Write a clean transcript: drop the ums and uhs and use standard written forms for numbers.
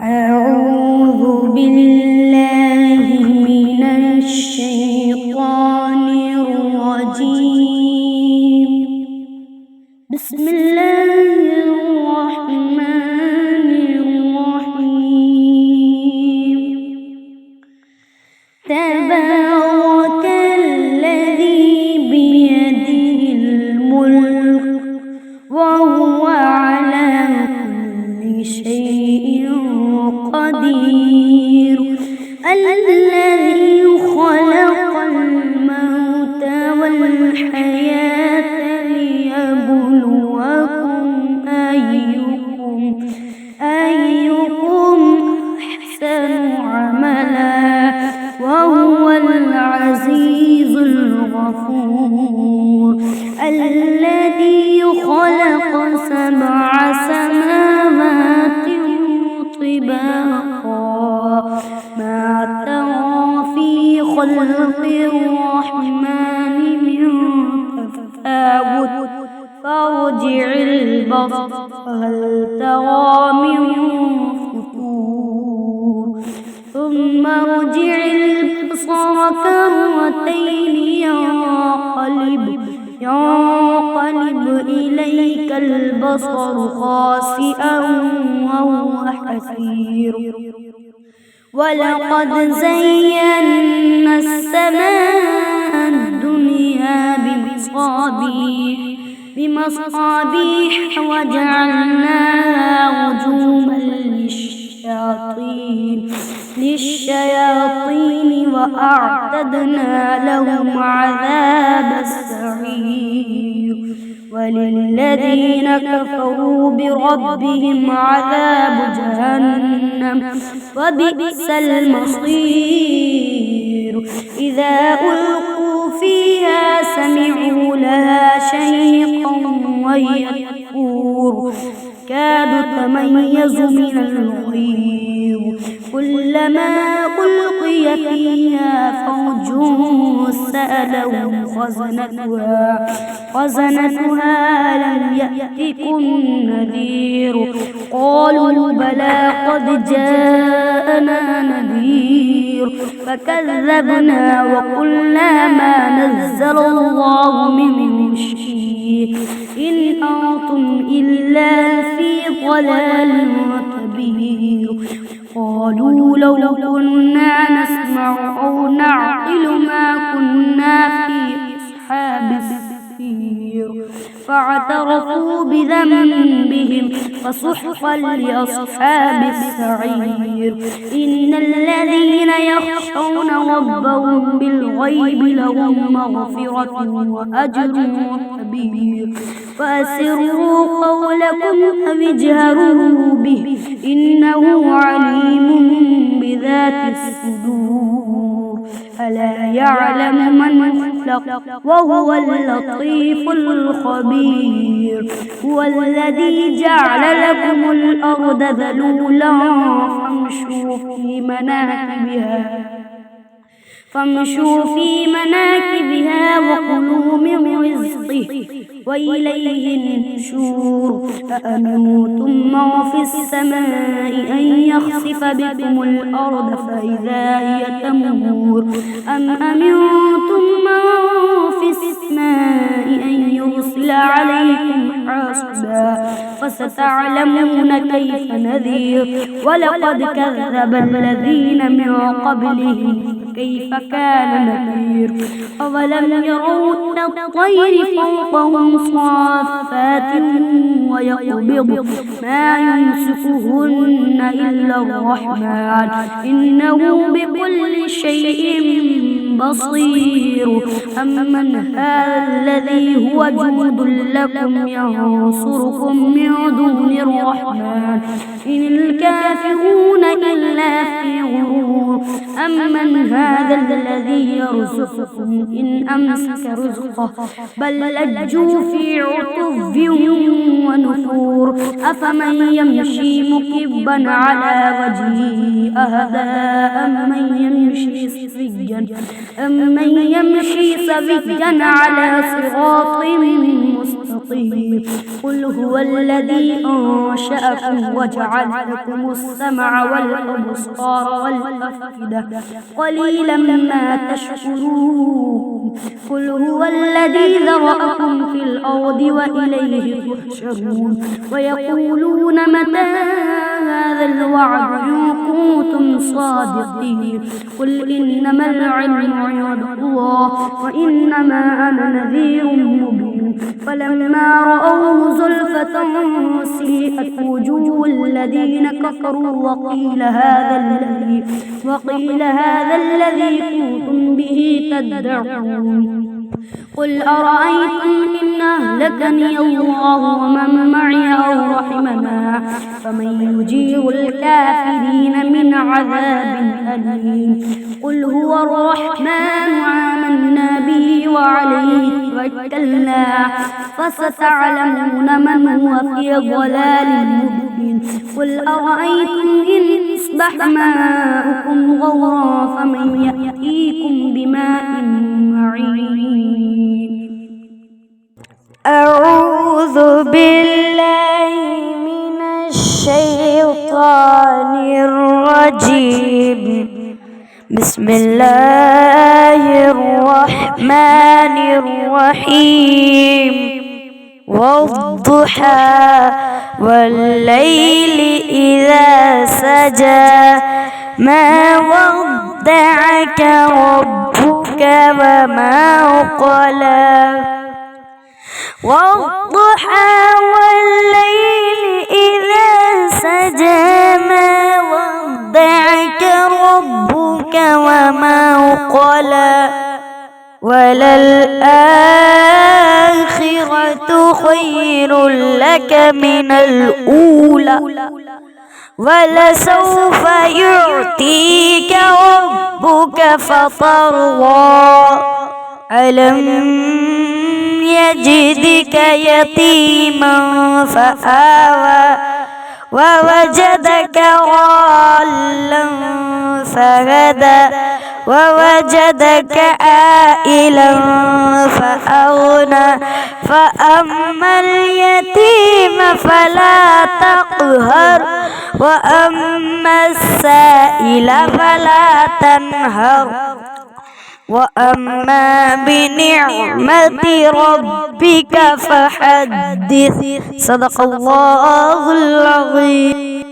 أعوذ بالله من الشيطان الرجيم. بسم الله الرحمن الرحيم. تبارك الذي بيده الملك وهو على كل شيء قدير. الذي خلق الموت والحياة ليبلوكم أيكم أحسن عملا وهو العزيز الغفور. الذي خلق 7 سماوات طباقا ما ترى في خلق الرحمن من تفاوت فارجع البصر هل ترى من فطور ثم ارجع البصر كرتين ينقلب إليك البصر خاسئا وهو حسير. ولقد زينا السماء الدنيا بمصابيح وجعلناها رجوما للشياطين وأعتدنا لهم عذاب السعير. وللذين كفروا بربهم عذاب جهنم وبئس المصير. إذا ألقوا فيها سمعوا لها شهيقا وهي تفور كاد تميز من الغيظ. كلما ألقي فيها فوج سألهم خزنتها لم يأتكم نذير قالوا بلى قد جاءنا نذير فكذبنا وقلنا ما نزل الله من شيء إن أنتم إلا في ضلال وكبير. قالوا لو كنا نسمع أو نعقل ما كنا في أصحاب السعير فاعترفوا بذنبهم فسحقا لأصحاب السعير. إن الذين يخشون ربهم بالغيب لهم مغفرة وأجر كبير. فأسروا قولكم أو اجهروا به إنه عليم بذات الصدور. ألا يعلم من خلق وهو اللطيف الخبير. هو الذي جعل لكم الأرض ذلولا فامشوا في مناكبها وكلوا من رزقه وإليه النشور. أأمنتم من في السماء أن يخسف بكم الأرض فإذا هي تمور أم أمنتم من في السماء أن يرسل عليكم حاصبا فستعلمون كيف نذير. ولقد كذب الذين من قبلهم كيف كان نذير. أولم يروا إلى الطير فوقهم صافات ويقبض ما يمسكهن إلا الرحمن إنه بكل شيء بصير. أمن هذا الذي هو جند لكم ينصركم من دون الرحمن إن الكافرون إلا في غرور. أمن هذا الذي يرزقكم إن أمسك رزقه بل لجوا في عتو ونفور. أفمن يمشي مكبا على وجهه أهدى أمن يمشي سويا على صراط مستقيم. مطير قل هو الذي أنشأكم وجعل لكم السمع والأبصار والأفئدة قليلا ما تشكرون قل هو الذي ذرأكم في الأرض وإليه تحشرون ويقولون متى هذا الوعد إن كنتم صادقين قل إنما العلم عند الله وإنما أنا نذير مبين فلما رأوه زلفة سيئت وجوه الذين كفروا وقيل هذا الذي كنتم به تدعون قل أرأيتم إن أهلكني الله ومن معي أو رحمنا فمن يجير الكافرين من عذاب أليم قل هو الرحمن آمنا به وعليه توكلنا فستعلمون من هو في ضلال مبين قل أرأيتم إن أصبح ماؤكم غورا فمن يأتيكم بماء معين أعوذ بالله من الشيطان الرجيم بسم الله الرحمن الرحيم والضحى والليل إذا سجى ما ودعك ربك وما قلى والضحى والليل إذا سجى ما ودعك ربك وما قلى وللآخرة خير لك من الأولى ولسوف يعطيك ربك فترضى ألم يجدك يتيما فآوى ووجدك ضالا فهدى ووجدك عائلا فأغنى فأما اليتيم فلا تقهر وأما السائل فلا تنهر وأما بنعمة ربك فحدث صدق الله العظيم.